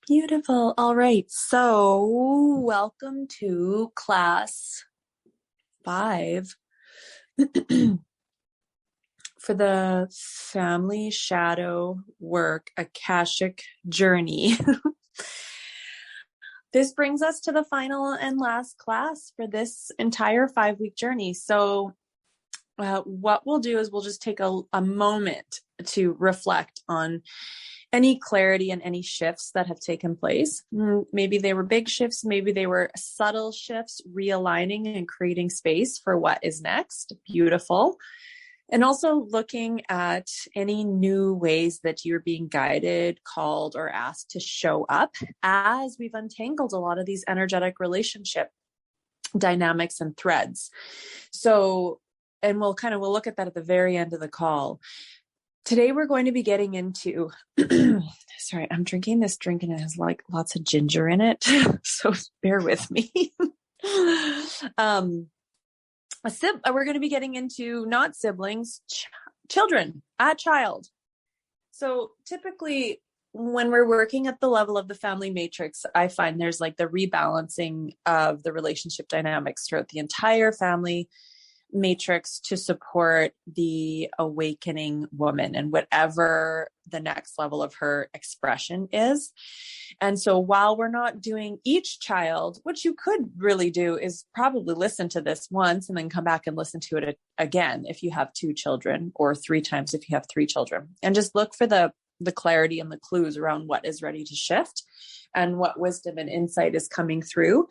Beautiful. All right. So welcome to class 5 for the Family Shadow Work Akashic Journey. This brings us to the final and last class for this entire 5-week journey. So what we'll do is we'll just take a moment to reflect on any clarity and any shifts that have taken place. Maybe they were big shifts, maybe they were subtle shifts, realigning and creating space for what is next. Beautiful. And also looking at any new ways that you're being guided, called, or asked to show up as we've untangled a lot of these energetic relationship dynamics and threads. So, and we'll look at that at the very end of the call. Today, we're going to be getting into, sorry, I'm drinking this drink and it has like lots of ginger in it. So bear with me. We're going to be getting into not siblings, children, a child. So typically when we're working at the level of the family matrix, I find there's like the rebalancing of the relationship dynamics throughout the entire family matrix to support the awakening woman and whatever the next level of her expression is. And so while we're not doing each child, what you could really do is probably listen to this once and then come back and listen to it again if you have 2 children, or 3 times if you have 3 children, and just look for the clarity and the clues around what is ready to shift and what wisdom and insight is coming through.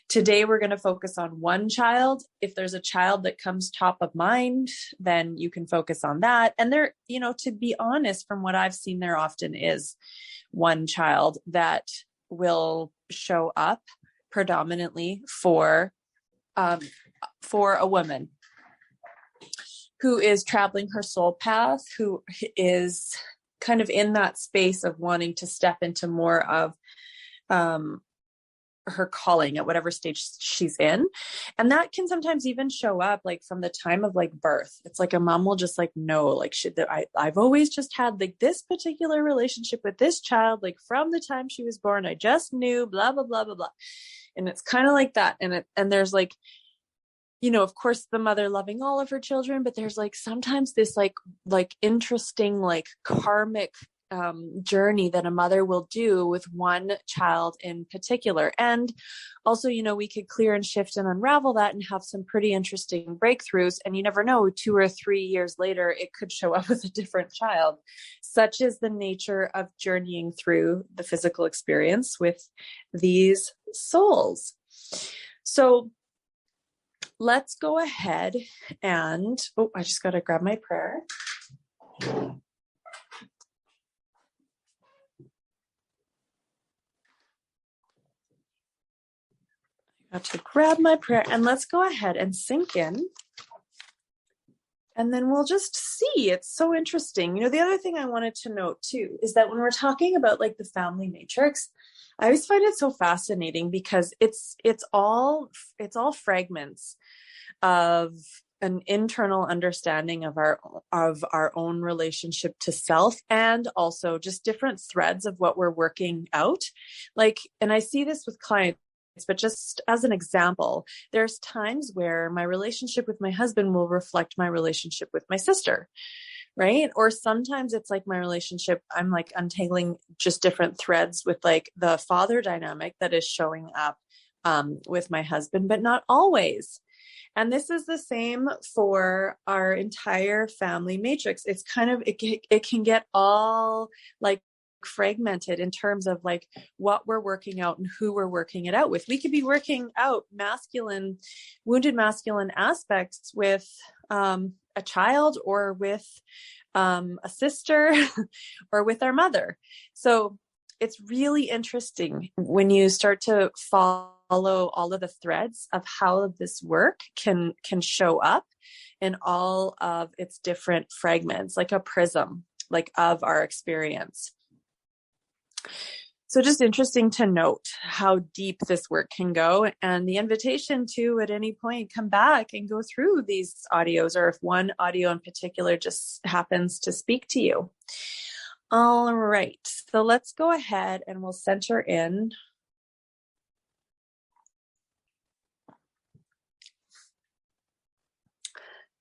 Today, we're going to focus on one child. If there's a child that comes top of mind, then you can focus on that. And there, to be honest, from what I've seen, there often is one child that will show up predominantly for a woman who is traveling her soul path, who is kind of in that space of wanting to step into more of her calling at whatever stage she's in. And that can sometimes even show up like from the time of like birth. It's like a mom will just like know, like, I've always just had like this particular relationship with this child, like from the time she was born, I just knew blah, blah, blah, blah, blah. And it's kind of like that. And there's like, of course the mother loving all of her children, but there's like sometimes this like interesting, like karmic journey that a mother will do with one child in particular. And also, we could clear and shift and unravel that and have some pretty interesting breakthroughs. And you never know, 2 or 3 years later, it could show up with a different child. Such is the nature of journeying through the physical experience with these souls. So let's go ahead and, I just got to grab my prayer. Got to grab my prayer, and let's go ahead and sink in. And then we'll just see. It's so interesting. The other thing I wanted to note too, is that when we're talking about like the family matrix, I always find it so fascinating because it's all fragments of an internal understanding of our own relationship to self, and also just different threads of what we're working out. And I see this with clients, but just as an example, there's times where my relationship with my husband will reflect my relationship with my sister, right? Or sometimes it's like my relationship, I'm like untangling just different threads with like the father dynamic that is showing up with my husband, but not always. And this is the same for our entire family matrix. It's kind of, it can get all like fragmented in terms of like what we're working out and who we're working it out with. We could be working out wounded masculine aspects with a child, or with a sister, or with our mother. So it's really interesting when you start to follow all of the threads of how this work can show up in all of its different fragments, like a prism, like of our experience. So just interesting to note how deep this work can go, and the invitation to at any point come back and go through these audios, or if one audio in particular just happens to speak to you. All right. So let's go ahead and we'll center in.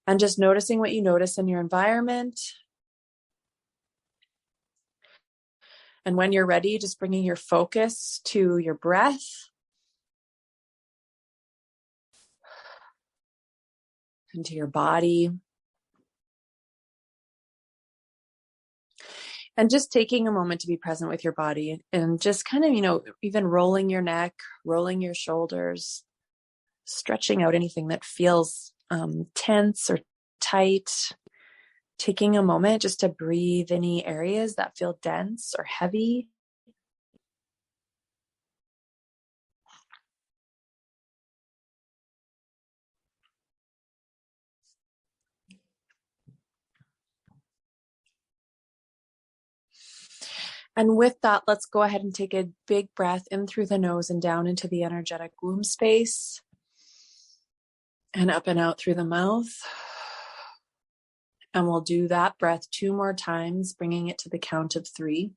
And just noticing what you notice in your environment. And when you're ready, just bringing your focus to your breath. Into your body. And just taking a moment to be present with your body and just kind of, even rolling your neck, rolling your shoulders, stretching out anything that feels tense or tight. Taking a moment just to breathe any areas that feel dense or heavy. And with that, let's go ahead and take a big breath in through the nose and down into the energetic womb space. And up and out through the mouth. And we'll do that breath 2 more times, bringing it to the count of 3.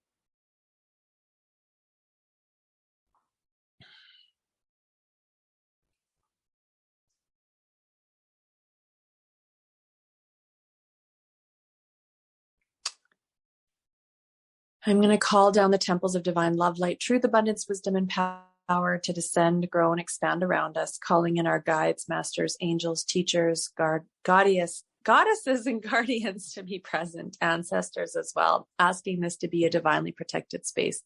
I'm going to call down the temples of divine love, light, truth, abundance, wisdom, and power to descend, grow, and expand around us, calling in our guides, masters, angels, teachers, goddesses and guardians to be present, ancestors as well, asking this to be a divinely protected space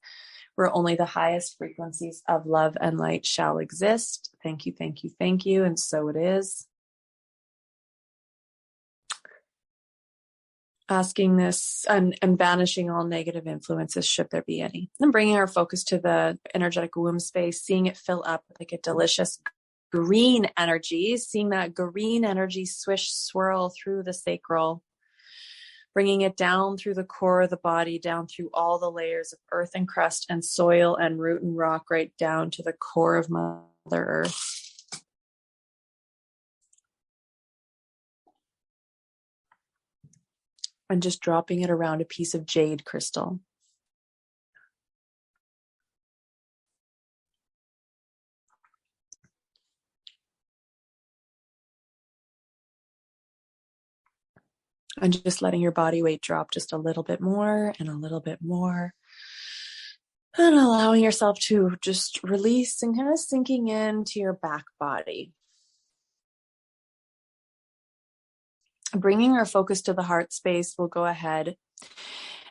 where only the highest frequencies of love and light shall exist. Thank you, thank you, thank you. And so it is. Asking this and banishing all negative influences, should there be any. And bringing our focus to the energetic womb space, seeing it fill up like a delicious green energy, seeing that green energy swish, swirl through the sacral, bringing it down through the core of the body, down through all the layers of earth and crust and soil and root and rock, right down to the core of Mother Earth. And just dropping it around a piece of jade crystal. And just letting your body weight drop just a little bit more and a little bit more. And allowing yourself to just release and kind of sinking into your back body. Bringing our focus to the heart space, we'll go ahead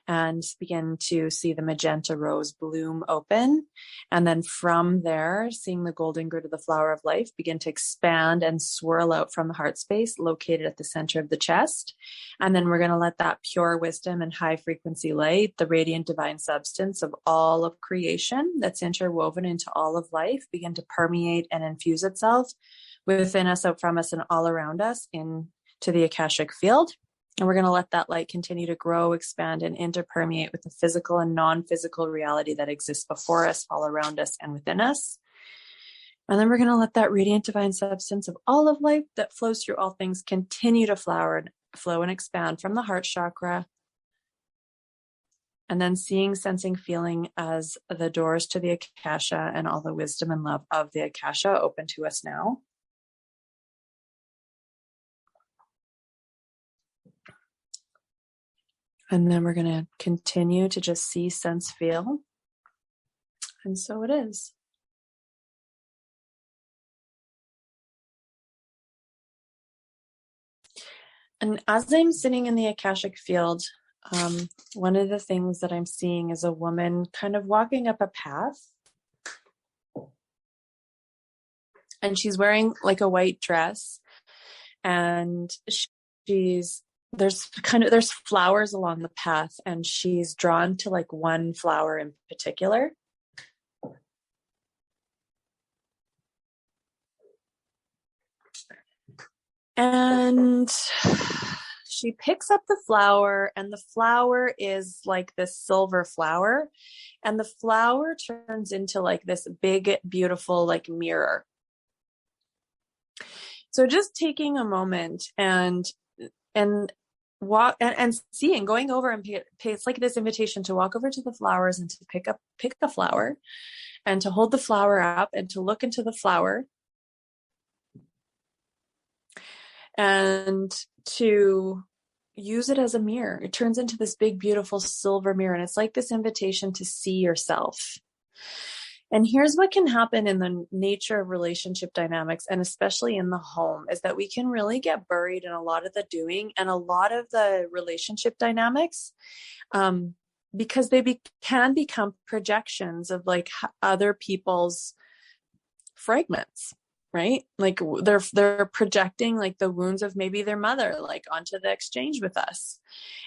and begin to see the magenta rose bloom open. And then from there, seeing the golden grid of the flower of life begin to expand and swirl out from the heart space located at the center of the chest. And then we're going to let that pure wisdom and high frequency light, the radiant divine substance of all of creation that's interwoven into all of life, begin to permeate and infuse itself within us, out from us, and all around us into the Akashic field. And we're going to let that light continue to grow, expand, and interpermeate with the physical and non-physical reality that exists before us, all around us, and within us. And then we're going to let that radiant divine substance of all of life that flows through all things continue to flow and expand from the heart chakra. And then seeing, sensing, feeling as the doors to the Akasha and all the wisdom and love of the Akasha open to us now. And then we're going to continue to just see, sense, feel. And so it is. And as I'm sitting in the Akashic field, one of the things that I'm seeing is a woman kind of walking up a path. And she's wearing like a white dress. And there's flowers along the path, and she's drawn to like one flower in particular. And she picks up the flower, and the flower is like this silver flower, and the flower turns into like this big, beautiful, like mirror. So just taking a moment and walk and seeing, going over and pay, it's like this invitation to walk over to the flowers and to pick a flower and to hold the flower up and to look into the flower and to use it as a mirror. It turns into this big, beautiful silver mirror. And it's like this invitation to see yourself. And here's what can happen in the nature of relationship dynamics, and especially in the home, is that we can really get buried in a lot of the doing and a lot of the relationship dynamics, because they can become projections of like other people's fragments, right? Like they're projecting like the wounds of maybe their mother, like onto the exchange with us.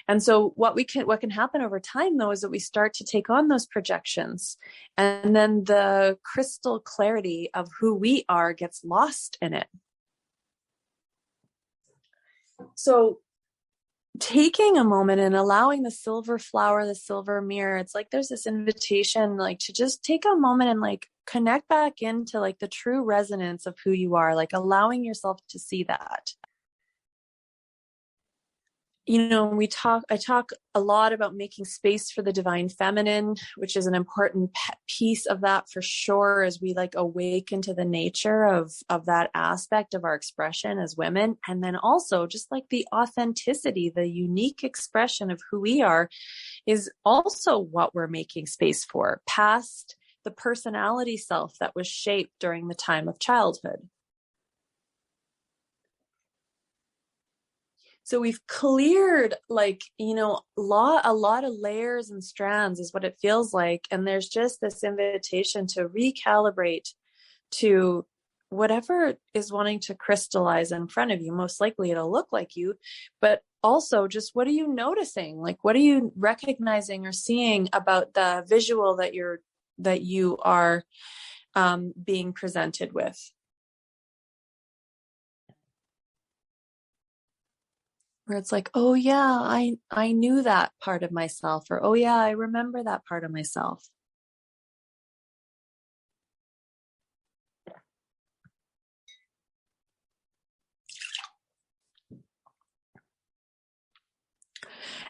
And so what can happen over time though, is that we start to take on those projections, and then the crystal clarity of who we are gets lost in it. So taking a moment and allowing the silver flower, the silver mirror, it's like there's this invitation like to just take a moment and like connect back into like the true resonance of who you are, like allowing yourself to see that. You know, I talk a lot about making space for the divine feminine, which is an important piece of that for sure, as we like awaken to the nature of that aspect of our expression as women. And then also just like the authenticity, the unique expression of who we are is also what we're making space for, past the personality self that was shaped during the time of childhood. So we've cleared like, you know, a lot of layers and strands is what it feels like. And there's just this invitation to recalibrate to whatever is wanting to crystallize in front of you. Most likely it'll look like you, but also just what are you noticing? Like, what are you recognizing or seeing about the visual that you are being presented with? Where it's like, oh yeah, I knew that part of myself, or oh yeah, I remember that part of myself.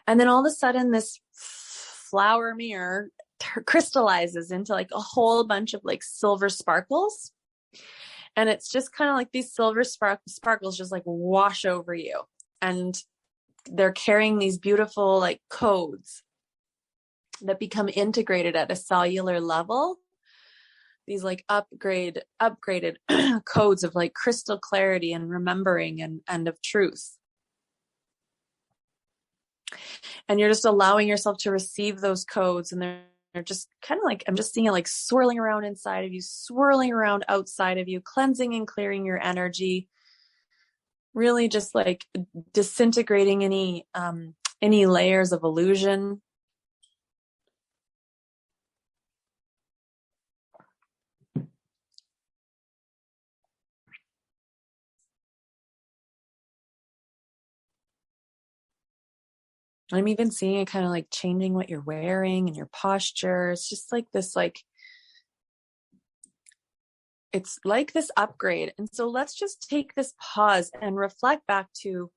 And then all of a sudden this flower mirror crystallizes into like a whole bunch of like silver sparkles. And it's just kind of like these silver sparkles just like wash over you. And they're carrying these beautiful like codes that become integrated at a cellular level. These like upgraded codes of like crystal clarity and remembering and of truth. And you're just allowing yourself to receive those codes, and they're just kind of like, I'm just seeing it like swirling around inside of you, swirling around outside of you, cleansing and clearing your energy, really just like disintegrating any layers of illusion. I'm even seeing it kind of like changing what you're wearing and your posture. It's just like this, like, it's like this upgrade. And so let's just take this pause and reflect back to,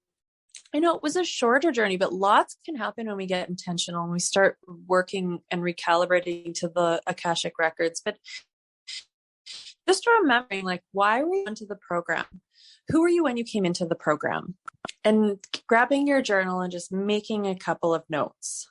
I know it was a shorter journey, but lots can happen when we get intentional and we start working and recalibrating to the Akashic records. But just remembering, like, why were you into the program? Who were you when you came into the program? And grabbing your journal and just making a couple of notes.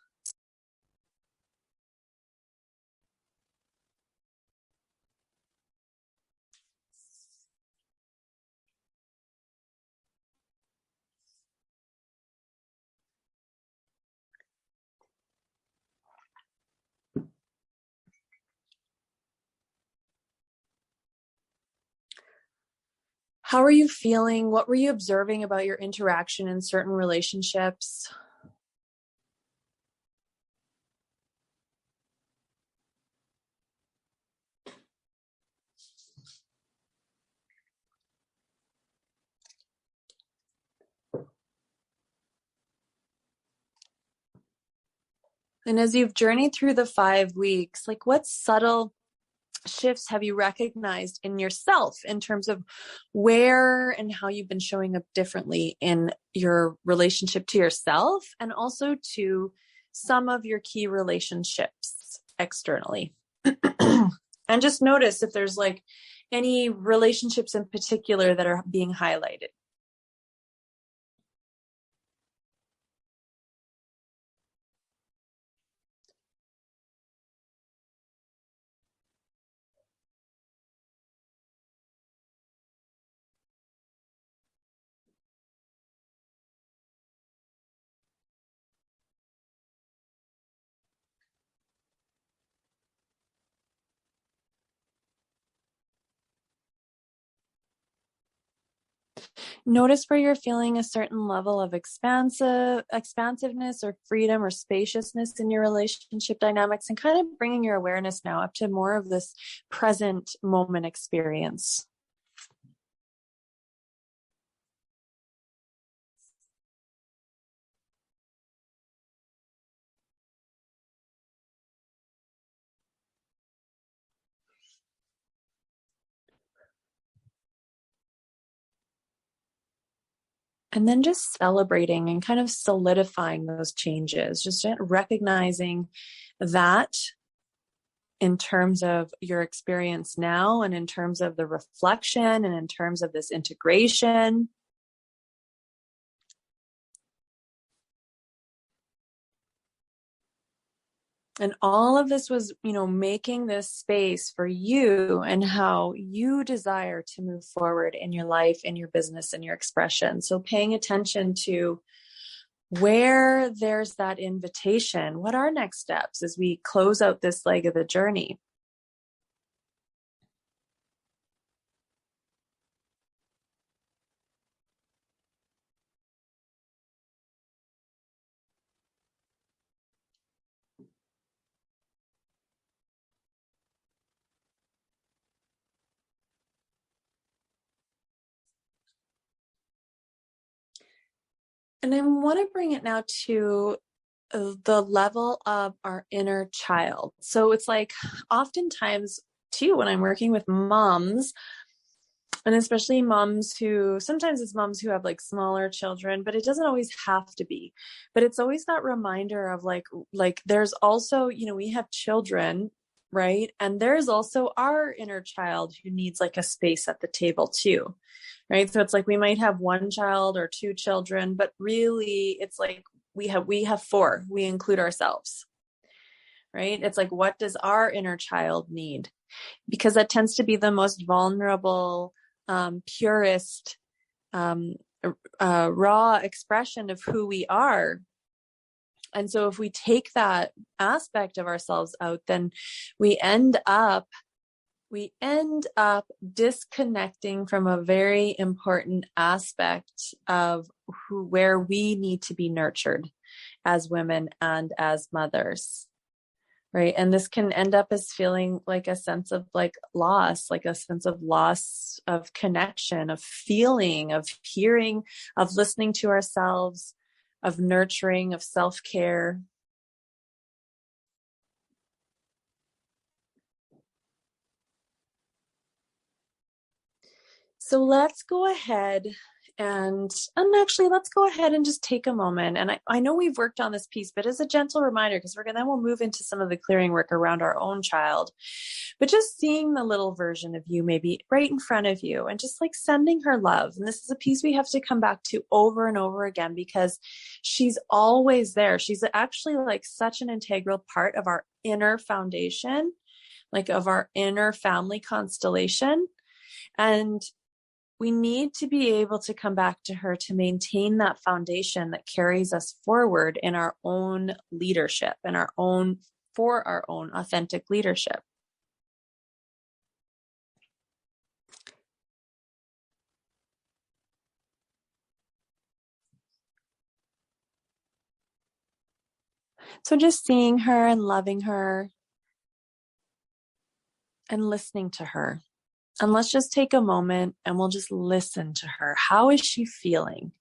How are you feeling? What were you observing about your interaction in certain relationships? And as you've journeyed through the 5 weeks, like what subtle shifts have you recognized in yourself in terms of where and how you've been showing up differently in your relationship to yourself and also to some of your key relationships externally? And just notice if there's like any relationships in particular that are being highlighted. Notice where you're feeling a certain level of expansiveness or freedom or spaciousness in your relationship dynamics, and kind of bringing your awareness now up to more of this present moment experience. And then just celebrating and kind of solidifying those changes, just recognizing that in terms of your experience now and in terms of the reflection and in terms of this integration. And all of this was, making this space for you and how you desire to move forward in your life, in your business, in your expression. So paying attention to where there's that invitation, what are next steps as we close out this leg of the journey? And I want to bring it now to the level of our inner child. So it's like oftentimes too, when I'm working with moms, and especially moms who, sometimes it's moms who have like smaller children, but it doesn't always have to be, but it's always that reminder of like there's also, we have children, right? And there's also our inner child who needs like a space at the table too. Right. So it's like we might have one child or two children, but really it's like we have four, we include ourselves. Right. It's like, what does our inner child need? Because that tends to be the most vulnerable, purest, raw expression of who we are. And so if we take that aspect of ourselves out, then we end up disconnecting from a very important aspect of where we need to be nurtured as women and as mothers. Right. And this can end up as feeling like a sense of like loss of connection, of feeling, of hearing, of listening to ourselves, of nurturing, of self-care. So let's go ahead and actually let's go ahead and just take a moment. And I know we've worked on this piece, but as a gentle reminder, because we'll move into some of the clearing work around our own child, but just seeing the little version of you maybe right in front of you and just like sending her love. And this is a piece we have to come back to over and over again because she's always there. She's actually like such an integral part of our inner foundation, like of our inner family constellation. And we need to be able to come back to her to maintain that foundation that carries us forward in our own leadership and for our own authentic leadership. So just seeing her and loving her and listening to her. And let's just take a moment and we'll just listen to her. How is she feeling?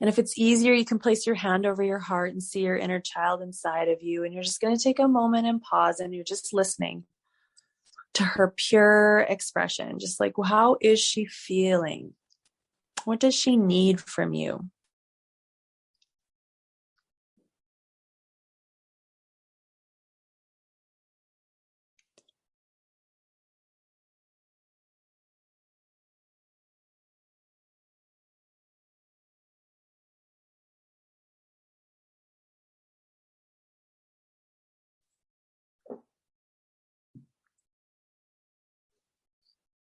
And if it's easier, you can place your hand over your heart and see your inner child inside of you. And you're just going to take a moment and pause and you're just listening. to her pure expression. Just like, well, how is she feeling? What does she need from you?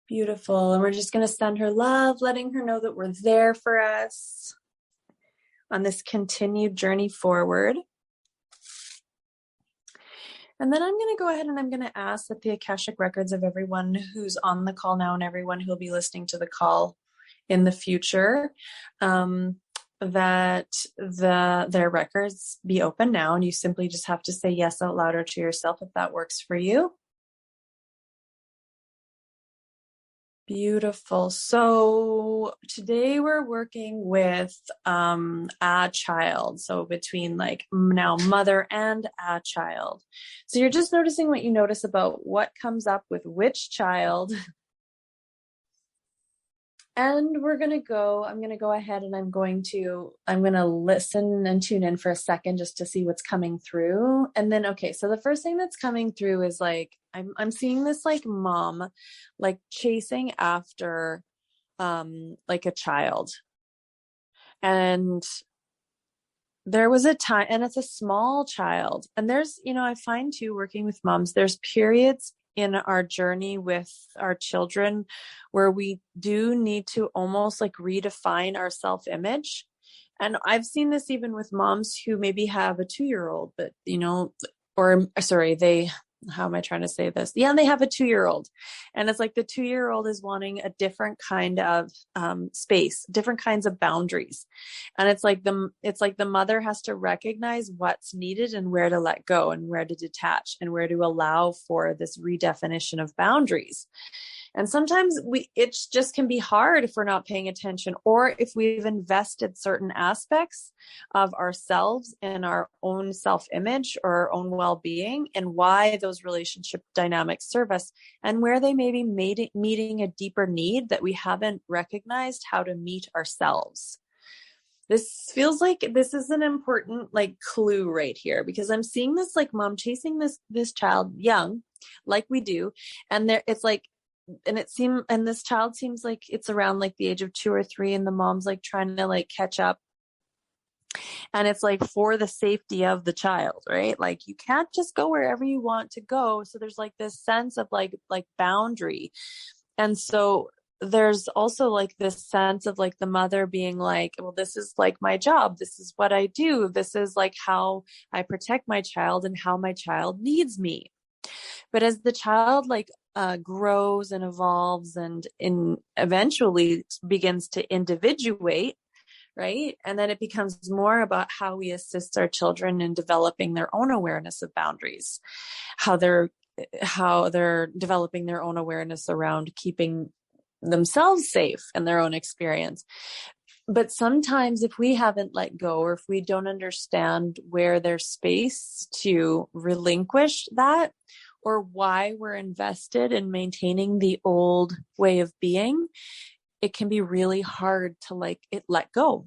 Beautiful. And we're just going to send her love, letting her know that we're there for us on this continued journey forward. And then I'm going to go ahead and I'm going to ask that the Akashic records of everyone who's on the call now and everyone who'll be listening to the call in the future, that their records be open now. And you simply just have to say yes out loud or to yourself if that works for you. Beautiful. So today we're working with a child. So between like now mother and a child. So you're just noticing what you notice about what comes up with which child. And I'm going to go ahead and I'm going to listen and tune in for a second just to see what's coming through. And then, okay, so the first thing that's coming through is like, I'm seeing this like mom, like chasing after, like a child. And there was a time, and it's a small child. And there's, I find too, working with moms, there's periods in our journey with our children where we do need to almost like redefine our self-image. And I've seen this even with moms who maybe have a 2-year-old, but how am I trying to say this? Yeah, they have a 2-year-old, and it's like the 2-year-old is wanting a different kind of space, different kinds of boundaries, and it's like the mother has to recognize what's needed and where to let go and where to detach and where to allow for this redefinition of boundaries. And sometimes it just can be hard if we're not paying attention, or if we've invested certain aspects of ourselves and our own self-image or our own well-being, and why those relationship dynamics serve us, and where they may be meeting a deeper need that we haven't recognized how to meet ourselves. This feels like this is an important like clue right here, because I'm seeing this like mom chasing this child young, like we do, and it's like, and this child seems like it's around like the age of 2 or 3, and the mom's like trying to like catch up, and it's like for the safety of the child, right? Like you can't just go wherever you want to go. So there's like this sense of like boundary. And so there's also like this sense of like the mother being like, well, this is like my job. This is what I do. This is like how I protect my child and how my child needs me. But as the child like grows and evolves and eventually begins to individuate, right? And then it becomes more about how we assist our children in developing their own awareness of boundaries, how they're developing their own awareness around keeping themselves safe in their own experience. But sometimes if we haven't let go, or if we don't understand where there's space to relinquish that, or why we're invested in maintaining the old way of being, it can be really hard to let go.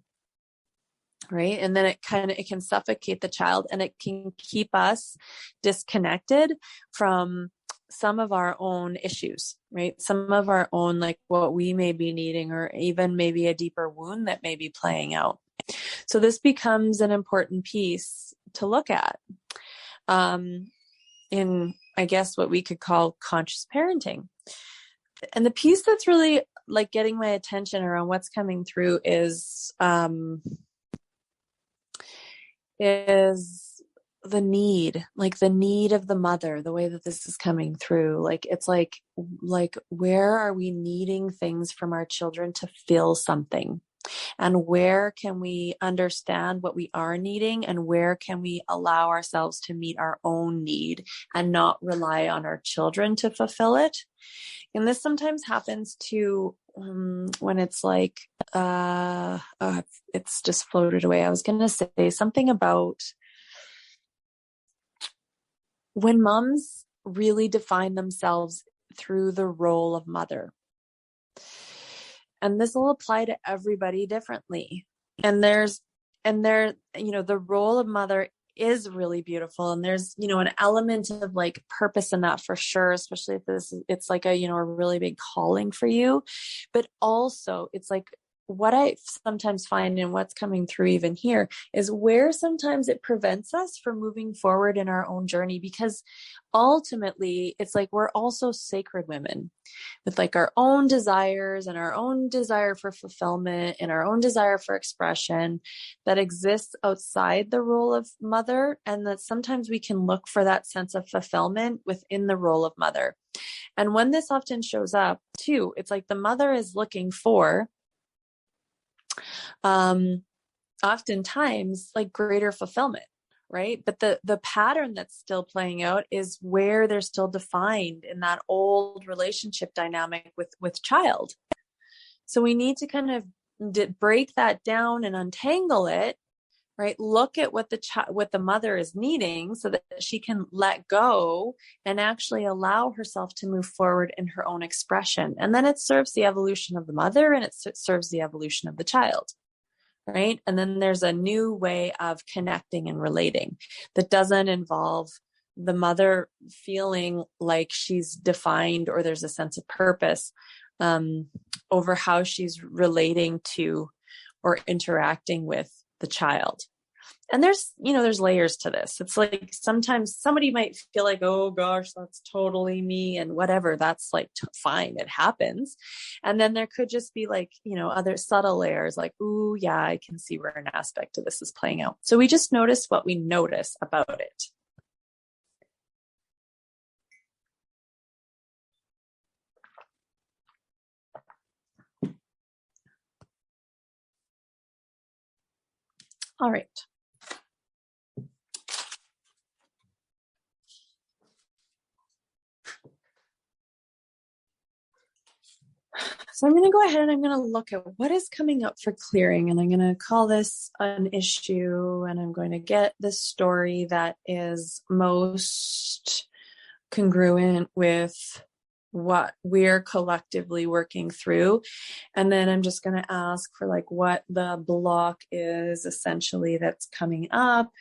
Right. And then it can suffocate the child, and it can keep us disconnected from some of our own issues, right? Some of our own, like what we may be needing, or even maybe a deeper wound that may be playing out. So this becomes an important piece to look at in, I guess, what we could call conscious parenting. And the piece that's really like getting my attention around what's coming through is the need of the mother, the way that this is coming through. Like, it's like, where are we needing things from our children to fill something? And where can we understand what we are needing, and where can we allow ourselves to meet our own need and not rely on our children to fulfill it? And this sometimes happens to when it's like, it's just floated away. I was going to say something about when moms really define themselves through the role of mother. And this will apply to everybody differently. And the role of mother is really beautiful. And there's, an element of like purpose in that for sure, especially if it's like a really big calling for you. But also it's like, what I sometimes find and what's coming through even here is where sometimes it prevents us from moving forward in our own journey, because ultimately it's like we're also sacred women with like our own desires and our own desire for fulfillment and our own desire for expression that exists outside the role of mother. And that sometimes we can look for that sense of fulfillment within the role of mother. And when this often shows up too, it's like the mother is looking for oftentimes like greater fulfillment, right? But the pattern that's still playing out is where they're still defined in that old relationship dynamic with child. So we need to kind of break that down and untangle it, right? Look at what the mother is needing so that she can let go and actually allow herself to move forward in her own expression. And then it serves the evolution of the mother and it serves the evolution of the child. Right. And then there's a new way of connecting and relating that doesn't involve the mother feeling like she's defined or there's a sense of purpose over how she's relating to or interacting with the child. And there's layers to this. It's like sometimes somebody might feel like, oh gosh, that's totally me and whatever. That's like fine. It happens. And then there could just be like, other subtle layers like, ooh, yeah, I can see where an aspect of this is playing out. So we just notice what we notice about it. All right. So I'm going to go ahead and I'm going to look at what is coming up for clearing, and I'm going to call this an issue, and I'm going to get the story that is most congruent with what we're collectively working through. And then I'm just going to ask for like what the block is essentially that's coming up.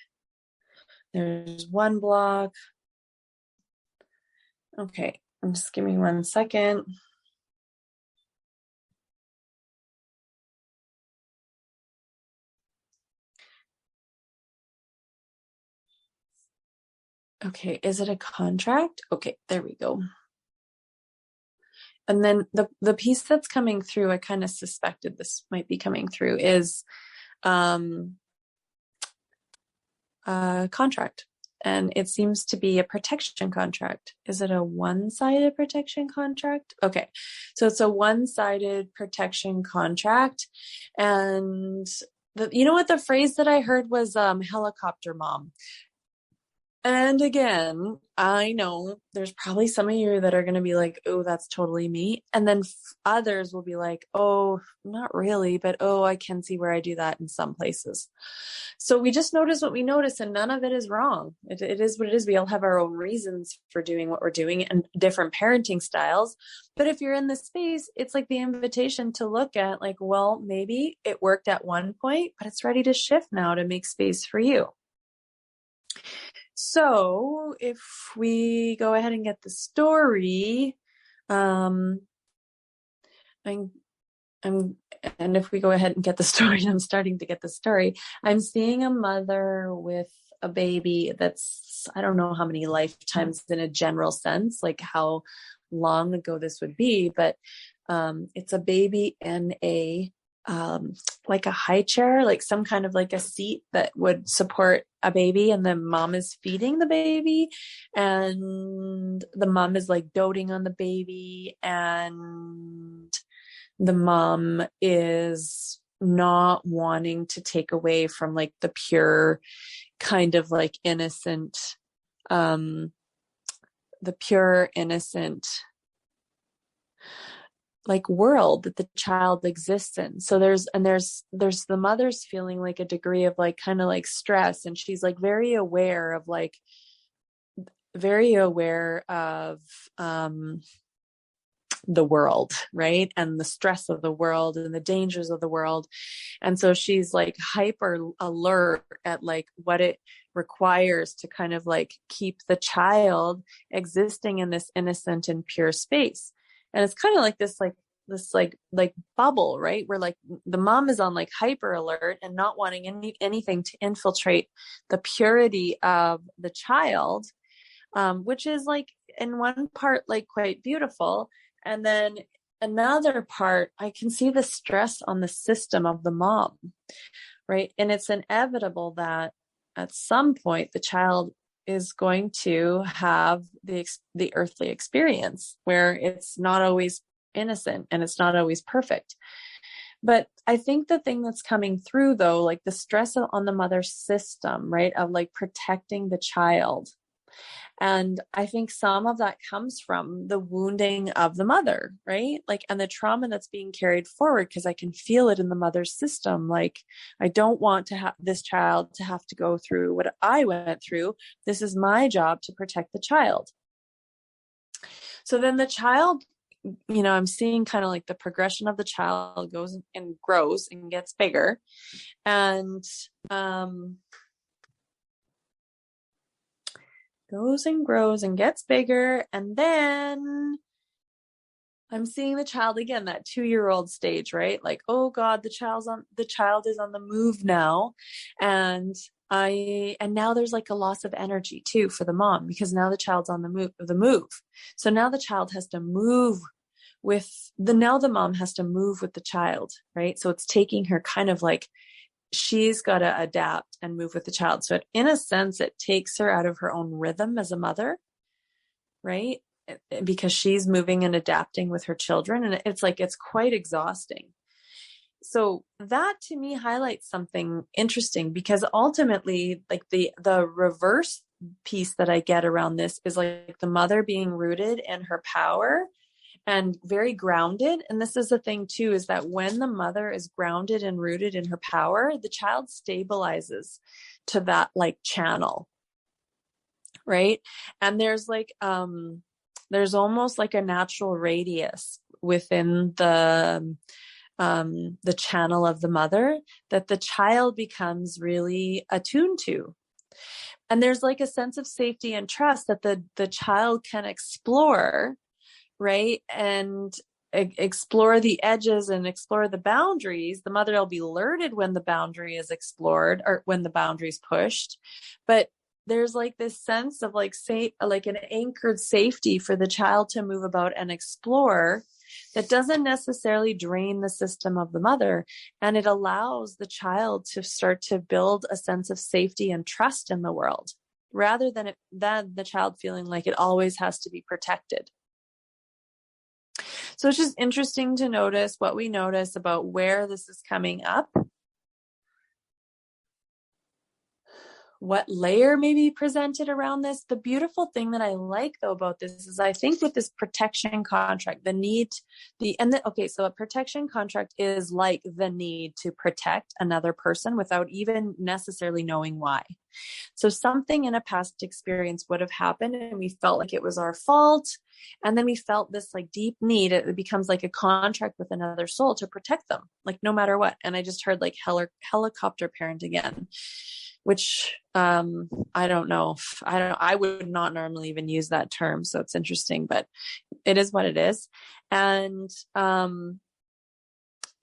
There's one block. Okay, I'm just giving me 1 second. Okay, is it a contract? Okay, there we go. And then the piece that's coming through, I kind of suspected this might be coming through, is a contract. And it seems to be a protection contract. Is it a one-sided protection contract? Okay, so it's a one-sided protection contract. And what the phrase that I heard was helicopter mom. And again, I know there's probably some of you that are going to be like, oh, that's totally me. And then others will be like, oh, not really, but oh, I can see where I do that in some places. So we just notice what we notice, and none of it is wrong. It is what it is. We all have our own reasons for doing what we're doing and different parenting styles. But if you're in this space, it's like the invitation to look at like, well, maybe it worked at one point, but it's ready to shift now to make space for you. So if we go ahead and get the story, and if we go ahead and get the story, I'm starting to get the story. I'm seeing a mother with a baby that's, I don't know how many lifetimes in a general sense, like how long ago this would be, but it's a baby in a like a high chair, like some kind of like a seat that would support a baby, and the mom is feeding the baby, and the mom is like doting on the baby, and the mom is not wanting to take away from like the pure kind of like innocent, the pure innocent like world that the child exists in. So there's the mother's feeling like a degree of like kind of like stress, and she's like very aware of the world, right? And the stress of the world and the dangers of the world. And so she's like hyper alert at like what it requires to kind of like keep the child existing in this innocent and pure space. And it's kind of like this bubble, right? Where like the mom is on like hyper alert and not wanting anything to infiltrate the purity of the child, which is like in one part like quite beautiful, and then another part I can see the stress on the system of the mom, right? And it's inevitable that at some point the child is going to have the earthly experience where it's not always innocent and it's not always perfect. But I think the thing that's coming through though, like the stress on the mother's system, right, of like protecting the child. And I think some of that comes from the wounding of the mother, right? Like, and the trauma that's being carried forward, because I can feel it in the mother's system. Like, I don't want to have this child to have to go through what I went through. This is my job to protect the child. So then the child, you know, I'm seeing kind of like the progression of the child goes and grows and gets bigger. And, goes and grows and gets bigger. And then I'm seeing the child again, that 2-year-old stage, right? Like, oh God, the child is on the move now. And now there's like a loss of energy too for the mom, because now the child's on the move. So now the child has to move now the mom has to move with the child, right? So it's taking her kind of like, she's got to adapt and move with the child. So in a sense, it takes her out of her own rhythm as a mother, right? Because she's moving and adapting with her children. And it's like, it's quite exhausting. So that to me highlights something interesting, because ultimately, like the reverse piece that I get around this is like the mother being rooted in her power and very grounded. And this is the thing too, is that when the mother is grounded and rooted in her power, the child stabilizes to that like channel, right? And there's like, there's almost like a natural radius within the channel of the mother that the child becomes really attuned to. And there's like a sense of safety and trust that the child can explore, right? And explore the edges and explore the boundaries. The mother will be alerted when the boundary is explored or when the boundary is pushed. But there's like this sense of like, say, like an anchored safety for the child to move about and explore that doesn't necessarily drain the system of the mother. And it allows the child to start to build a sense of safety and trust in the world, rather than the child feeling like it always has to be protected. So it's just interesting to notice what we notice about where this is coming up, what layer may be presented around this. The beautiful thing that I like though about this is I think with this protection contract, so a protection contract is like the need to protect another person without even necessarily knowing why. So something in a past experience would have happened and we felt like it was our fault. And then we felt this like deep need. It becomes like a contract with another soul to protect them, like no matter what. And I just heard like helicopter parent again, which I don't know. I would not normally even use that term. So it's interesting, but it is what it is. And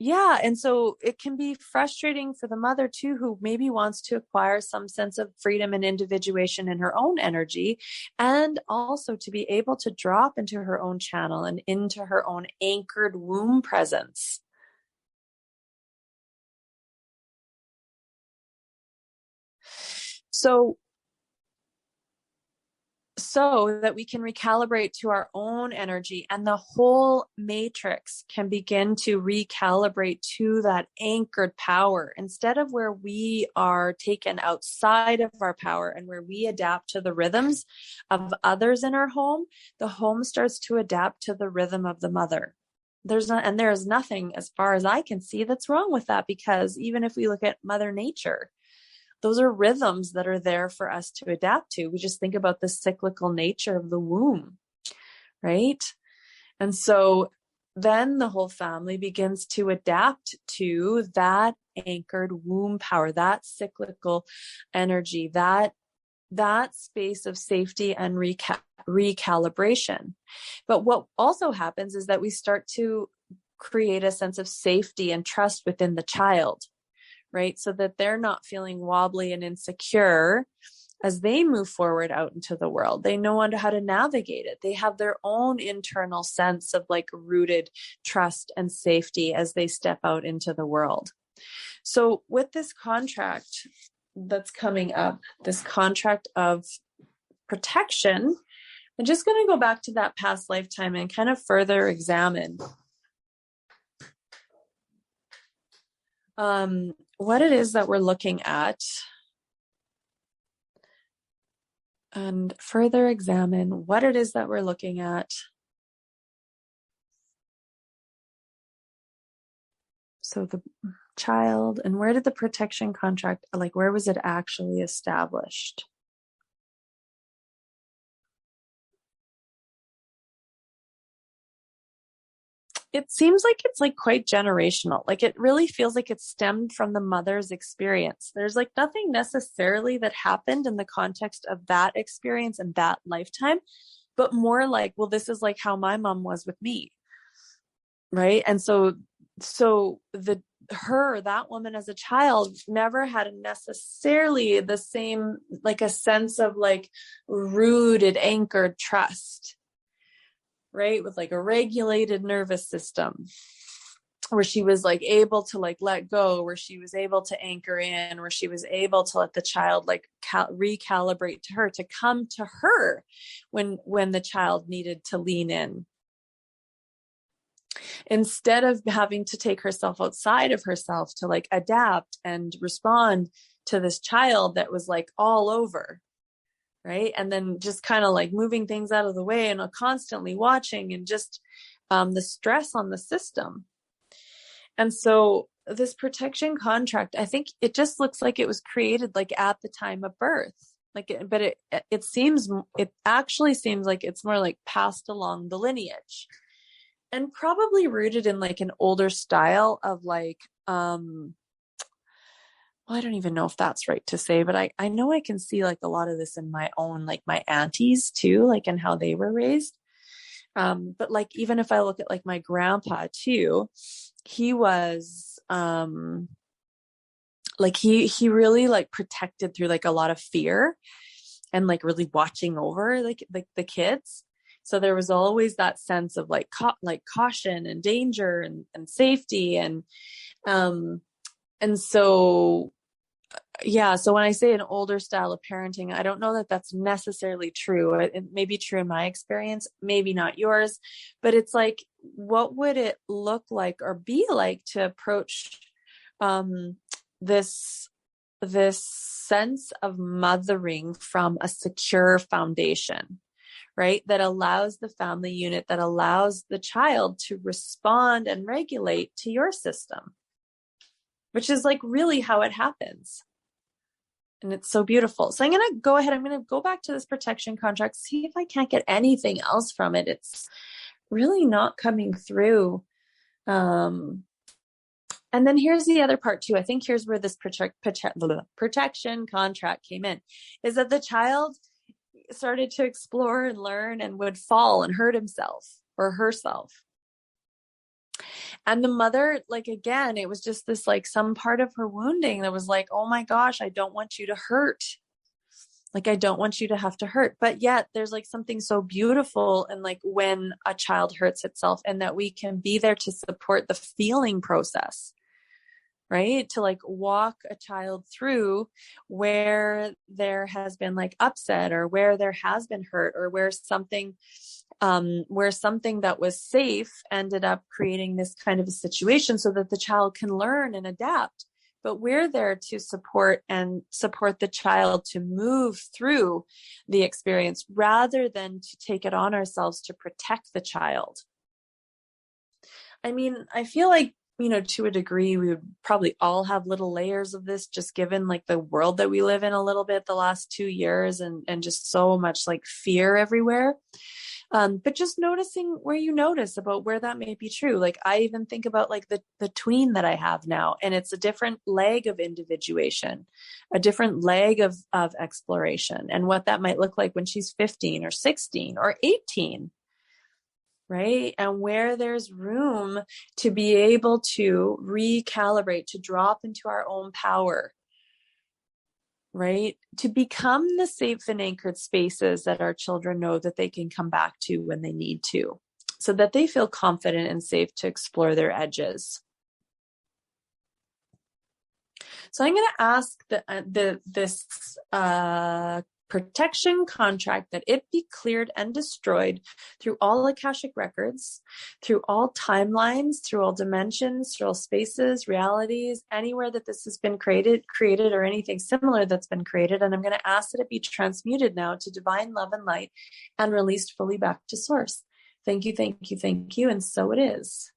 yeah. And so it can be frustrating for the mother too, who maybe wants to acquire some sense of freedom and individuation in her own energy, and also to be able to drop into her own channel and into her own anchored womb presence. So that we can recalibrate to our own energy, and the whole matrix can begin to recalibrate to that anchored power, instead of where we are taken outside of our power and where we adapt to the rhythms of others in our home. The home starts to adapt to the rhythm of the mother. There's nothing, as far as I can see, that's wrong with that, because even if we look at Mother Nature, those are rhythms that are there for us to adapt to. We just think about the cyclical nature of the womb, right? And so then the whole family begins to adapt to that anchored womb power, that cyclical energy, that space of safety and recalibration. But what also happens is that we start to create a sense of safety and trust within the child, right? So that they're not feeling wobbly and insecure as they move forward out into the world. They know how to navigate it. They have their own internal sense of like rooted trust and safety as they step out into the world. So with this contract that's coming up, this contract of protection, I'm just going to go back to that past lifetime and kind of further examine what it is that we're looking at, and further examine what it is that we're looking at. So the child, and where did the protection contract, like where was it actually established? It seems like it's like quite generational. Like it really feels like it stemmed from the mother's experience. There's like nothing necessarily that happened in the context of that experience and that lifetime, but more like, well, this is like how my mom was with me. Right. And so that woman as a child never had necessarily the same, like a sense of like rooted, anchored trust, right? With like a regulated nervous system where she was like able to like let go, where she was able to anchor in, where she was able to let the child like recalibrate to her, to come to her when the child needed to lean in. Instead of having to take herself outside of herself to like adapt and respond to this child that was like all over, right? And then just kind of like moving things out of the way and constantly watching, and just the stress on the system. And so this protection contract, I think it just looks like it was created like at the time of birth. But it actually seems like it's more like passed along the lineage. And probably rooted in like an older style of like, well, I don't even know if that's right to say, but I know I can see like a lot of this in my own, like my aunties too, like and how they were raised. But like, even if I look at like my grandpa too, he was, like he really like protected through like a lot of fear and like really watching over like the kids. So there was always that sense of like caution and danger and safety. And so, yeah. So when I say an older style of parenting, I don't know that that's necessarily true. It may be true in my experience, maybe not yours, but it's like, what would it look like or be like to approach this sense of mothering from a secure foundation? Right? That allows the family unit, that allows the child to respond and regulate to your system, which is like really how it happens. And it's so beautiful. So I'm going to go back to this protection contract, see if I can't get anything else from it. It's really not coming through. And then here's the other part too. I think here's where this protection contract came in, is that the child started to explore and learn and would fall and hurt himself or herself. And the mother, like, again, it was just this, like some part of her wounding that was like, oh my gosh, I don't want you to hurt. Like, I don't want you to have to hurt. But yet there's like something so beautiful. And like when a child hurts itself, and that we can be there to support the feeling process, right? To like walk a child through where there has been like upset, or where there has been hurt, or where something that was safe ended up creating this kind of a situation, so that the child can learn and adapt. But we're there to support the child to move through the experience, rather than to take it on ourselves to protect the child. I mean, I feel like, to a degree, we would probably all have little layers of this, just given like the world that we live in a little bit the last 2 years, and just so much like fear everywhere. But just noticing where you notice about where that may be true. Like I even think about like the tween that I have now, and it's a different leg of individuation, a different leg of exploration, and what that might look like when she's 15 or 16 or 18. Right. And where there's room to be able to recalibrate, to drop into our own power, right? To become the safe and anchored spaces that our children know that they can come back to when they need to, so that they feel confident and safe to explore their edges. So I'm going to ask this protection contract that it be cleared and destroyed through all Akashic records, through all timelines, through all dimensions, through all spaces, realities, anywhere that this has been created, or anything similar that's been created. And I'm going to ask that it be transmuted now to divine love and light and released fully back to source. Thank you, thank you, thank you. And so it is.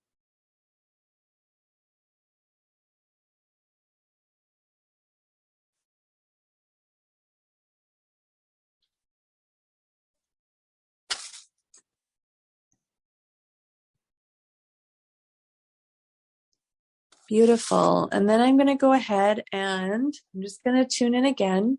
Beautiful. And then I'm going to go ahead and I'm just going to tune in again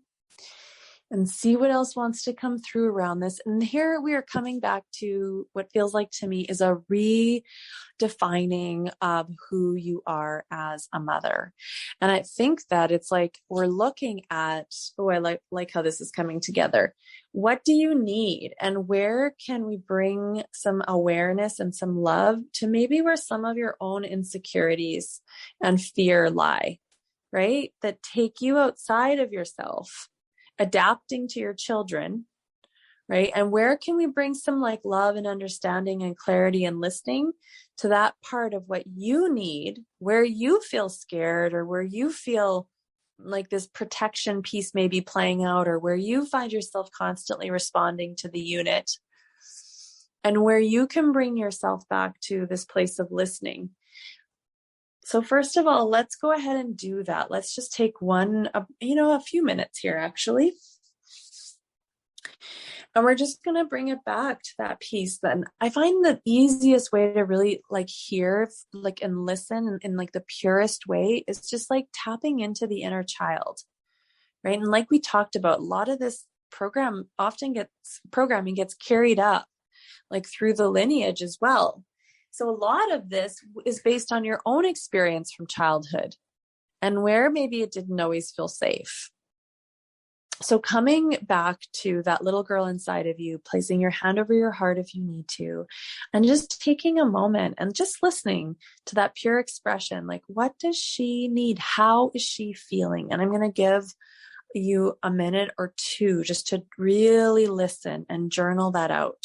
and see what else wants to come through around this. And here we are coming back to what feels like to me is a redefining of who you are as a mother. And I think that it's like we're looking at, oh, I like how this is coming together. What do you need? And where can we bring some awareness and some love to maybe where some of your own insecurities and fear lie, right? That take you outside of yourself, adapting to your children, right? And where can we bring some like love and understanding and clarity and listening to that part of what you need, where you feel scared or where you feel like this protection piece may be playing out, or where you find yourself constantly responding to the unit, and where you can bring yourself back to this place of listening. So first of all, let's go ahead and do that. Let's just take a few minutes here, actually. And we're just going to bring it back to that piece. Then I find the easiest way to really like hear, like, and listen in like the purest way is just like tapping into the inner child, right? And like we talked about, a lot of this programming gets carried up like through the lineage as well. So a lot of this is based on your own experience from childhood and where maybe it didn't always feel safe. So coming back to that little girl inside of you, placing your hand over your heart if you need to, and just taking a moment and just listening to that pure expression. Like, what does she need? How is she feeling? And I'm going to give you a minute or two just to really listen and journal that out.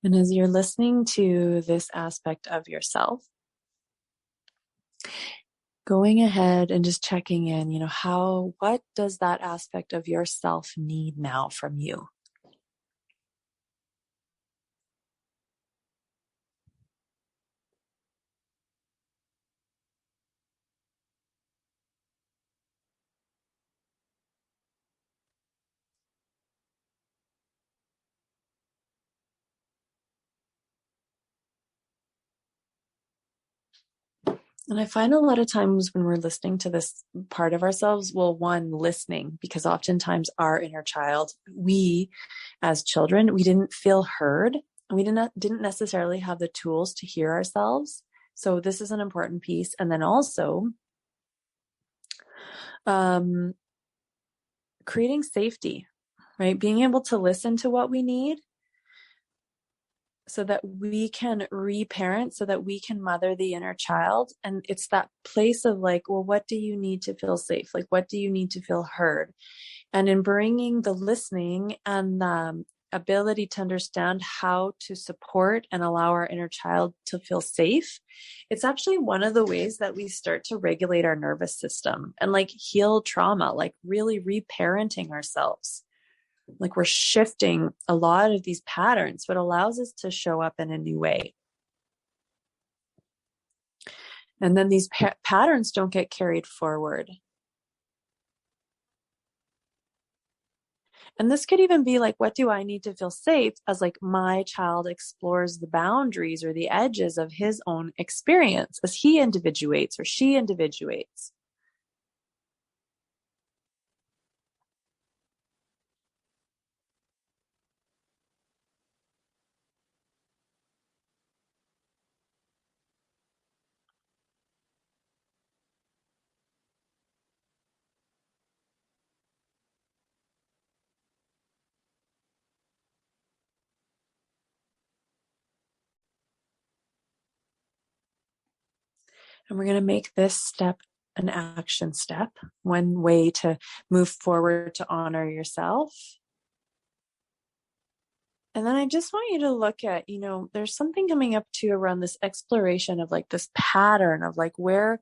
And as you're listening to this aspect of yourself, going ahead and just checking in, what does that aspect of yourself need now from you? And I find a lot of times when we're listening to this part of ourselves, well, one, listening, because oftentimes our inner child, we as children, we didn't feel heard. We didn't necessarily have the tools to hear ourselves. So this is an important piece. And then also creating safety, right? Being able to listen to what we need so that we can reparent, so that we can mother the inner child. And it's that place of like, well, what do you need to feel safe? Like, what do you need to feel heard? And in bringing the listening and the ability to understand how to support and allow our inner child to feel safe, it's actually one of the ways that we start to regulate our nervous system and like heal trauma, like really reparenting ourselves. Like we're shifting a lot of these patterns, but allows us to show up in a new way. And then these patterns don't get carried forward. And this could even be like, what do I need to feel safe as like my child explores the boundaries or the edges of his own experience as he individuates or she individuates. And we're going to make this step an action step, one way to move forward to honor yourself. And then I just want you to look at, there's something coming up too around this exploration of like this pattern of like where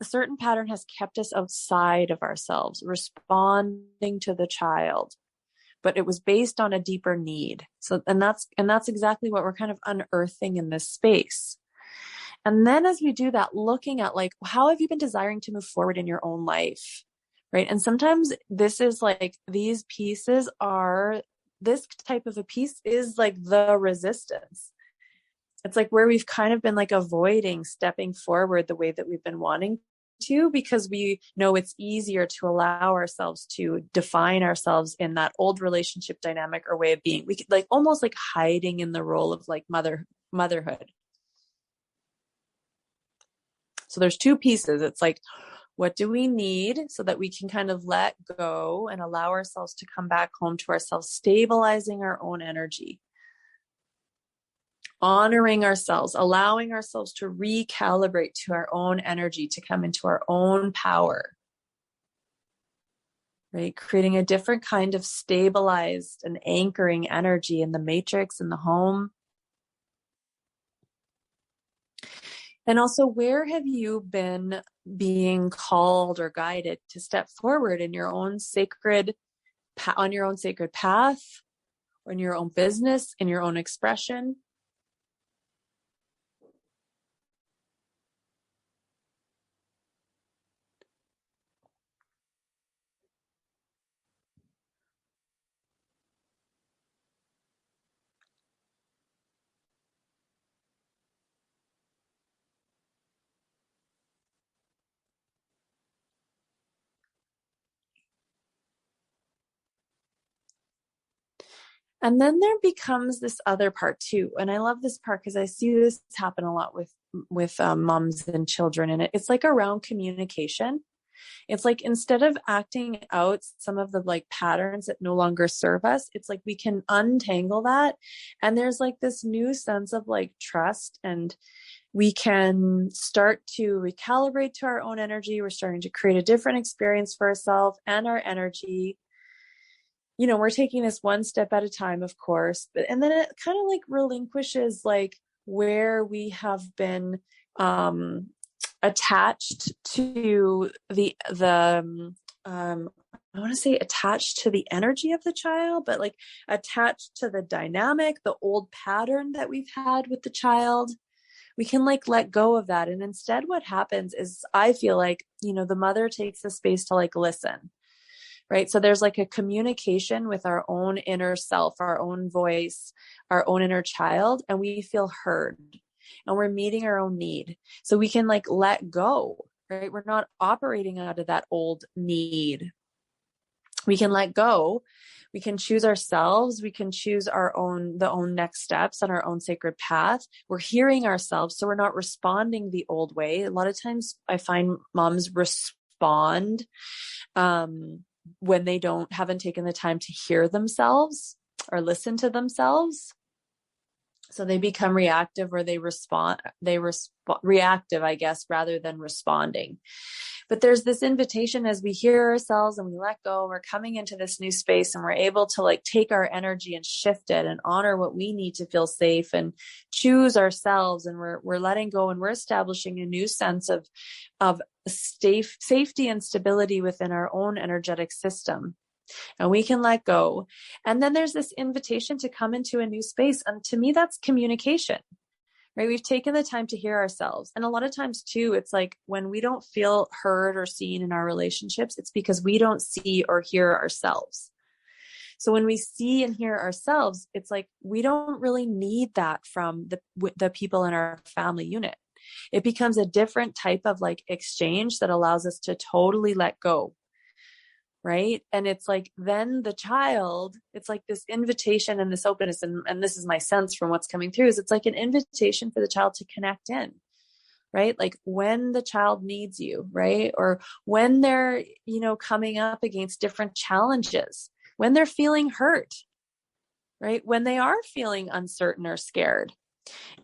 a certain pattern has kept us outside of ourselves, responding to the child, but it was based on a deeper need. So, and that's exactly what we're kind of unearthing in this space. And then as we do that, looking at like, how have you been desiring to move forward in your own life? Right. And sometimes this is like, these pieces are, this type of a piece is like the resistance. It's like where we've kind of been like avoiding stepping forward the way that we've been wanting to, because we know it's easier to allow ourselves to define ourselves in that old relationship dynamic or way of being. We could like almost like hiding in the role of like motherhood. So there's two pieces. It's like, what do we need so that we can kind of let go and allow ourselves to come back home to ourselves, stabilizing our own energy, honoring ourselves, allowing ourselves to recalibrate to our own energy, to come into our own power, right? Creating a different kind of stabilized and anchoring energy in the matrix, in the home. And also, where have you been being called or guided to step forward in your own sacred, on your own sacred path, or in your own business, in your own expression? And then there becomes this other part too. And I love this part because I see this happen a lot with moms and children. And it's like around communication. It's like instead of acting out some of the like patterns that no longer serve us, it's like we can untangle that. And there's like this new sense of like trust, and we can start to recalibrate to our own energy. We're starting to create a different experience for ourselves and our energy. we're taking this one step at a time, of course, but, and then it kind of like relinquishes like where we have been, attached to I want to say attached to the energy of the child, but like attached to the dynamic, the old pattern that we've had with the child. We can like let go of that. And instead what happens is, I feel like, the mother takes the space to like listen, right? So there's like a communication with our own inner self, our own voice, our own inner child, and we feel heard and we're meeting our own need. So we can like let go, right? We're not operating out of that old need. We can let go. We can choose ourselves. We can choose the own next steps on our own sacred path. We're hearing ourselves. So we're not responding the old way. A lot of times I find moms respond, when they haven't taken the time to hear themselves or listen to themselves. So they become reactive, or they respond reactive, I guess, rather than responding. But there's this invitation as we hear ourselves and we let go, we're coming into this new space and we're able to like take our energy and shift it and honor what we need to feel safe and choose ourselves. And we're letting go, and we're establishing a new sense of safety and stability within our own energetic system. And we can let go. And then there's this invitation to come into a new space. And to me, that's communication, right? We've taken the time to hear ourselves. And a lot of times too, it's like when we don't feel heard or seen in our relationships, it's because we don't see or hear ourselves. So when we see and hear ourselves, it's like we don't really need that from the people in our family unit. It becomes a different type of like exchange that allows us to totally let go. Right. And it's like, then the child, it's like this invitation and this openness. And this is my sense from what's coming through, is it's like an invitation for the child to connect in, right? Like when the child needs you, right? Or when they're, coming up against different challenges, when they're feeling hurt, right? When they are feeling uncertain or scared,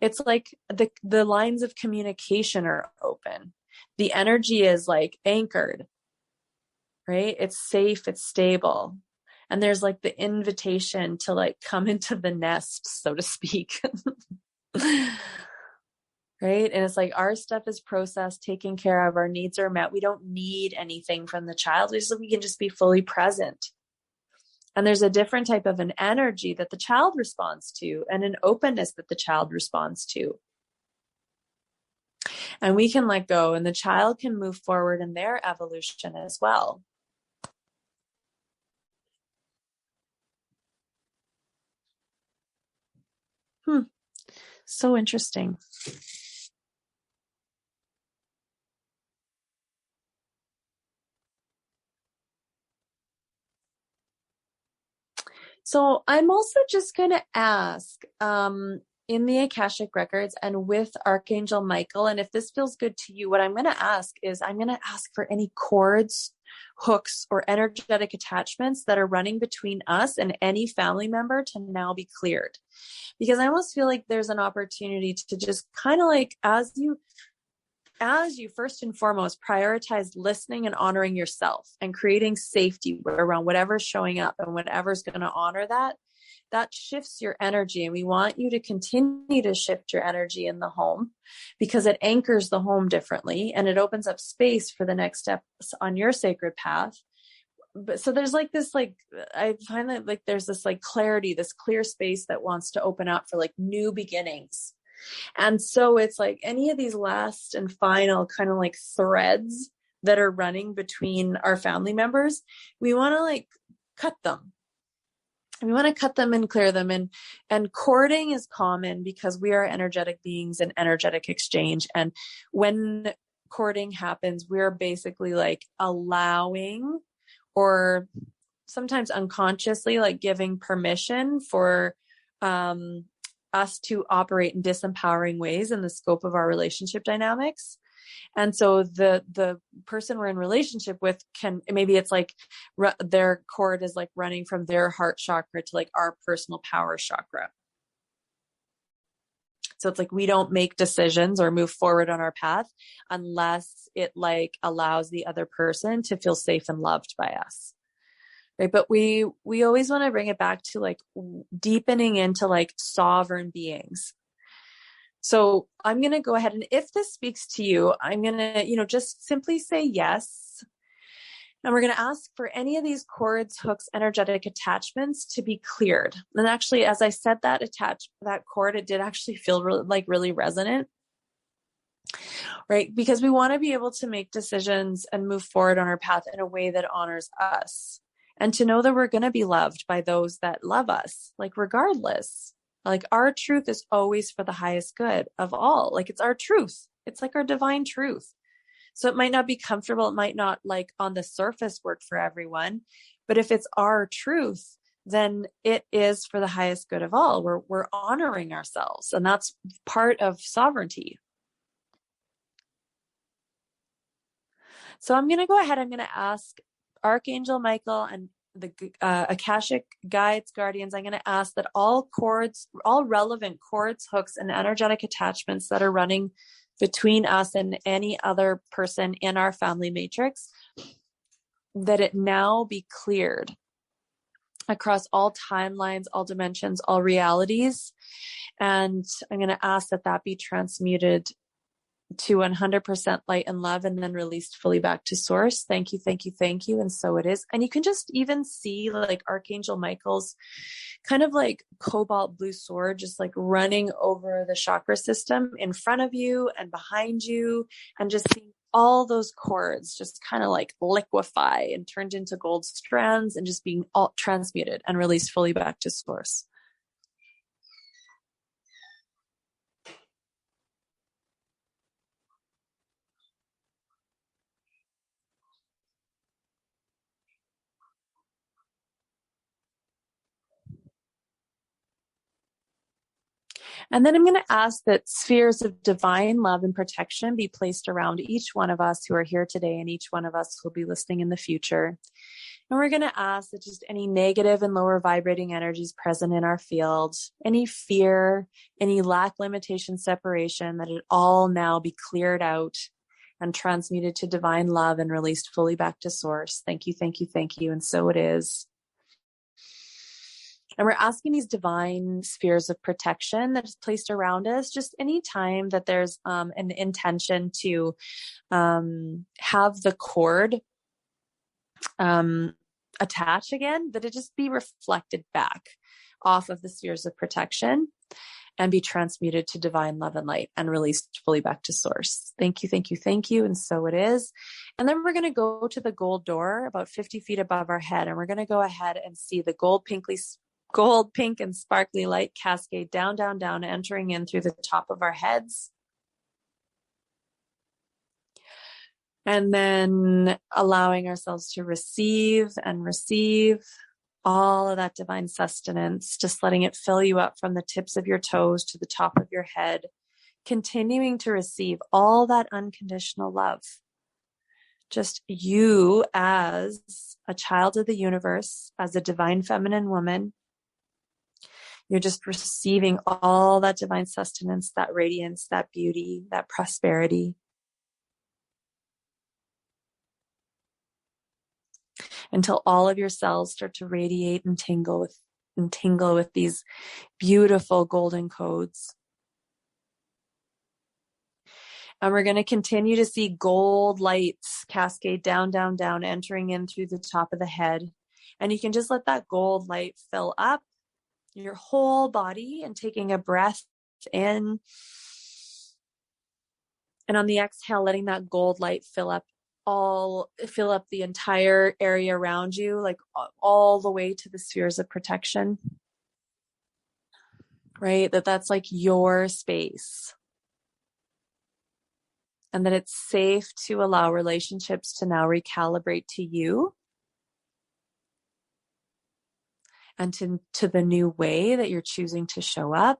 it's like the lines of communication are open. The energy is like anchored. Right? It's safe, it's stable. And there's like the invitation to like come into the nest, so to speak. Right? And it's like our stuff is processed, taken care of, our needs are met. We don't need anything from the child. We can just be fully present. And there's a different type of an energy that the child responds to, and an openness that the child responds to. And we can let go, and the child can move forward in their evolution as well. So interesting. So I'm also just going to ask, in the Akashic records and with Archangel Michael, and if this feels good to you, what I'm going to ask is, I'm going to ask for any cords, hooks, or energetic attachments that are running between us and any family member to now be cleared. Because I almost feel like there's an opportunity to just kind of like, as you first and foremost prioritize listening and honoring yourself and creating safety around whatever's showing up and whatever's going to honor that shifts your energy. And we want you to continue to shift your energy in the home, because it anchors the home differently and it opens up space for the next steps on your sacred path. But so there's like this, like, I find that like there's this like clarity, this clear space that wants to open up for like new beginnings. And so it's like any of these last and final kind of like threads that are running between our family members, we want to like cut them. We want to cut them and clear them. And courting is common because we are energetic beings in energetic exchange. And when courting happens, we're basically like allowing, or sometimes unconsciously like giving permission for us to operate in disempowering ways in the scope of our relationship dynamics. And so the person we're in relationship with maybe it's like their cord is like running from their heart chakra to like our personal power chakra. So it's like we don't make decisions or move forward on our path unless it like allows the other person to feel safe and loved by us. right? But we always want to bring it back to like deepening into like sovereign beings. So I'm going to go ahead, and if this speaks to you, I'm going to, just simply say yes. And we're going to ask for any of these cords, hooks, energetic attachments to be cleared. And actually, as I said that cord, it did actually feel really resonant, right? Because we want to be able to make decisions and move forward on our path in a way that honors us, and to know that we're going to be loved by those that love us, like regardless. Like our truth is always for the highest good of all. Like it's our truth. It's like our divine truth. So it might not be comfortable. It might not like on the surface work for everyone, but if it's our truth, then it is for the highest good of all. We're honoring ourselves, and that's part of sovereignty. So I'm going to go ahead. I'm going to ask Archangel Michael and the Akashic guides, guardians. I'm going to ask that all relevant cords, hooks, and energetic attachments that are running between us and any other person in our family matrix, that it now be cleared across all timelines, all dimensions, all realities. And I'm going to ask that be transmuted to 100% light and love, and then released fully back to source. Thank you, thank you, thank you. And so it is. And you can just even see like Archangel Michael's kind of like cobalt blue sword, just like running over the chakra system in front of you and behind you, and just seeing all those cords just kind of like liquefy and turned into gold strands, and just being all transmuted and released fully back to source. And then I'm going to ask that spheres of divine love and protection be placed around each one of us who are here today, and each one of us who will be listening in the future. And we're going to ask that just any negative and lower vibrating energies present in our field, any fear, any lack, limitation, separation, that it all now be cleared out and transmuted to divine love and released fully back to source. Thank you, thank you, thank you. And so it is. And we're asking these divine spheres of protection that is placed around us, just any time that there's an intention to have the cord attach again, that it just be reflected back off of the spheres of protection and be transmuted to divine love and light and released fully back to source. Thank you, thank you, thank you. And so it is. And then we're going to go to the gold door about 50 feet above our head. And we're going to go ahead and see the gold, pink, and sparkly light cascade down, down, down, entering in through the top of our heads. And then allowing ourselves to receive all of that divine sustenance, just letting it fill you up from the tips of your toes to the top of your head, continuing to receive all that unconditional love. Just you as a child of the universe, as a divine feminine woman, you're just receiving all that divine sustenance, that radiance, that beauty, that prosperity. Until all of your cells start to radiate and tingle with these beautiful golden codes. And we're going to continue to see gold lights cascade down, down, down, entering in through the top of the head. And you can just let that gold light fill up your whole body, and taking a breath in. And on the exhale, letting that gold light fill up the entire area around you, like all the way to the spheres of protection, right? That's like your space, and that it's safe to allow relationships to now recalibrate to you and to the new way that you're choosing to show up.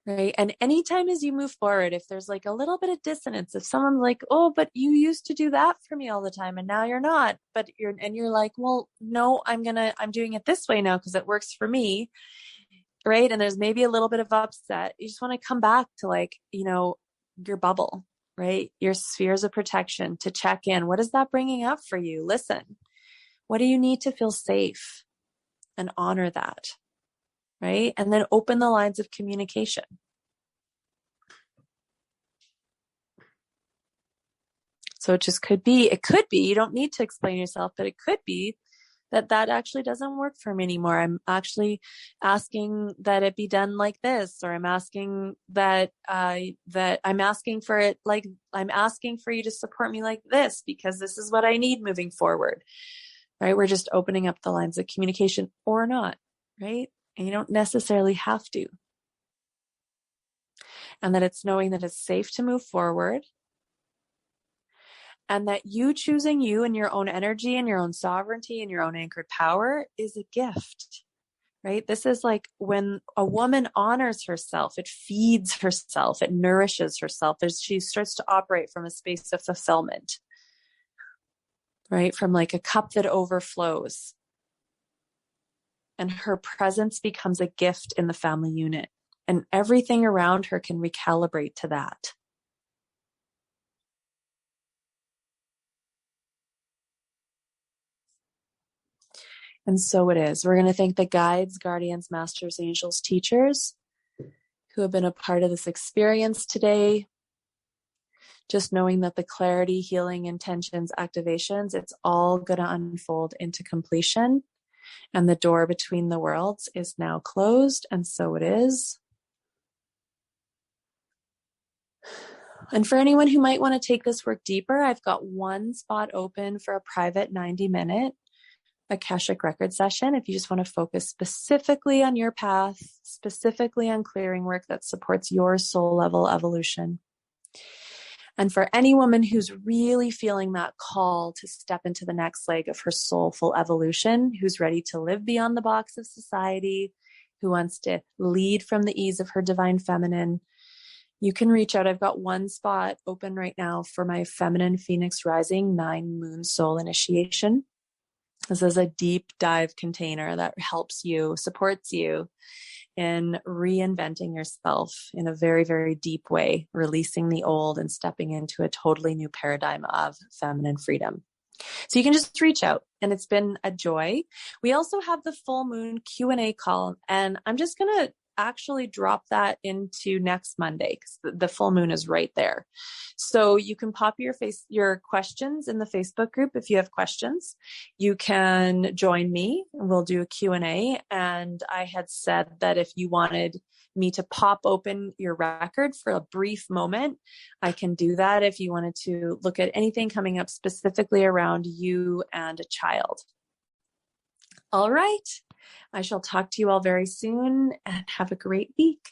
Right. And anytime as you move forward, if there's like a little bit of dissonance, if someone's like, oh, but you used to do that for me all the time and now you're not, but you're like, well, no, I'm doing it this way now because it works for me. Right. And there's maybe a little bit of upset. You just want to come back to your bubble, right? Your spheres of protection to check in. What is that bringing up for you? Listen, what do you need to feel safe? And honor that, right? And then open the lines of communication. So it could be, you don't need to explain yourself, but it could be that actually doesn't work for me anymore. I'm actually asking that it be done like this, or I'm asking that I'm asking for it, like I'm asking for you to support me like this, because this is what I need moving forward, right? We're just opening up the lines of communication, or not, right? And you don't necessarily have to. And that it's knowing that it's safe to move forward, and that you choosing you and your own energy and your own sovereignty and your own anchored power is a gift, right? This is like when a woman honors herself, it feeds herself, it nourishes herself. She starts to operate from a space of fulfillment, right? From like a cup that overflows. And her presence becomes a gift in the family unit, and everything around her can recalibrate to that. And so it is. We're going to thank the guides, guardians, masters, angels, teachers who have been a part of this experience today. Just knowing that the clarity, healing, intentions, activations, it's all going to unfold into completion. And the door between the worlds is now closed. And so it is. And for anyone who might want to take this work deeper, I've got one spot open for a private 90-minute Akashic record session. If you just want to focus specifically on your path, specifically on clearing work that supports your soul level evolution. And for any woman who's really feeling that call to step into the next leg of her soulful evolution, who's ready to live beyond the box of society, who wants to lead from the ease of her divine feminine, you can reach out. I've got one spot open right now for my Feminine Phoenix Rising 9 Moon Soul Initiation. This is a deep dive container that helps you, supports you in reinventing yourself in a very, very deep way, releasing the old and stepping into a totally new paradigm of feminine freedom. So you can just reach out, and it's been a joy. We also have the full moon Q&A call, and I'm just going to actually drop that into next Monday because the full moon is right there. So you can pop your questions in the Facebook group. If you have questions, you can join me and we'll do a Q&A. And I had said that if you wanted me to pop open your record for a brief moment, I can do that if you wanted to look at anything coming up specifically around you and a child. All right. I shall talk to you all very soon, and have a great week.